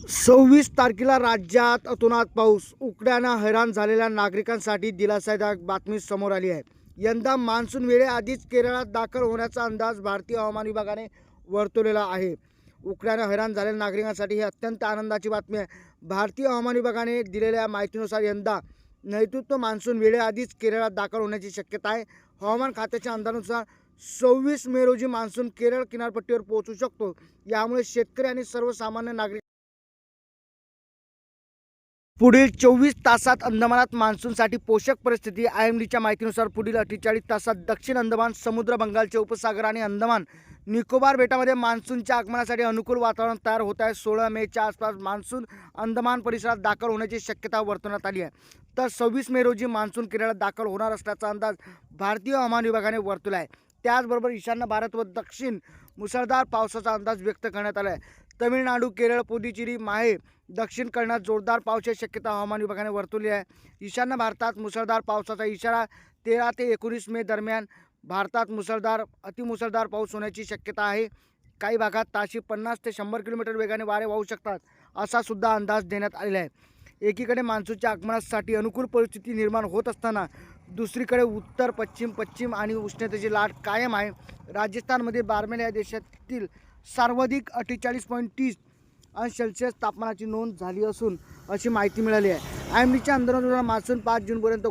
26 तारखेला राज्यात अतोनात पाऊस. उकड्यानं हैराण झालेल्या नागरिकांसाठी दिलासादायक बातमी समोर आली आहे. यंदा मान्सून वेळेआधीच केरळात दाखल होण्याचा अंदाज भारतीय हवामान विभागाने वर्तवलेला आहे. उकड्यानं हैराण झालेल्या नागरिकांसाठी ही अत्यंत आनंदाची बातमी आहे. भारतीय हवामान विभागाने दिलेल्या माहितीनुसार यंदा नैऋत्य मान्सून वेळेआधीच केरळात दाखल होण्याची शक्यता आहे. हवामान खात्याच्या अंदाजानुसार 26 मे रोजी मान्सून केरळ किनारपट्टीवर पोहोचू शकतो. यामुळे शेतकरी आणि सर्वसामान्य नागरिक पुढील 24 तासात अंदमानात मान्सूनसाठी पोषक परिस्थिती. IMDच्या माहितीनुसार पुढील 48 तासात दक्षिण अंदमान, समुद्र, बंगालचे उपसागर आणि अंदमान निकोबार बेटामध्ये मान्सूनच्या आगमनासाठी अनुकूल वातावरण तयार होत आहे. 16 मेच्या आसपास मान्सून अंदमान परिसरात दाखल होण्याची शक्यता वर्तवण्यात आली आहे. तर 26 मे रोजी मान्सून केरळात दाखल होणार असल्याचा अंदाज भारतीय हवामान विभागाने वर्तवला आहे. त्याचबरोबर ईशान्य भारत व दक्षिण मुसळधार पावसाचा अंदाज व्यक्त करण्यात आला आहे. तमिळनाडू, केरळ, पुदुचेरी, माहे दक्षिण करण्यात जोरदार पावसाची शक्यता हवामान विभागाने वर्तवली आहे. ईशान्य भारतात मुसळधार पावसाचा इशारा. 13 ते 19 मे दरम्यान भारतात अतिमुसळधार पाऊस होण्याची शक्यता आहे. काही भागात ताशी 50 ते 100 किलोमीटर वेगाने वारे वाहू शकतात असा सुद्धा अंदाज देण्यात आलेला आहे. एकीकडे मान्सूनच्या आगमनासाठी अनुकूल परिस्थिती निर्माण होत असताना दुसरीकडे उत्तर पश्चिम आणि उष्णतेची लाट कायम आहे. राजस्थानमध्ये बारमेर या देशातील सर्वाधिक 48.30 अंश सेल्सिअस तापमानाची नोंद झाली असून अशी माहिती मिळाली आहे. IMDच्या अंदाजानुसार मान्सून 5 जूनपर्यंत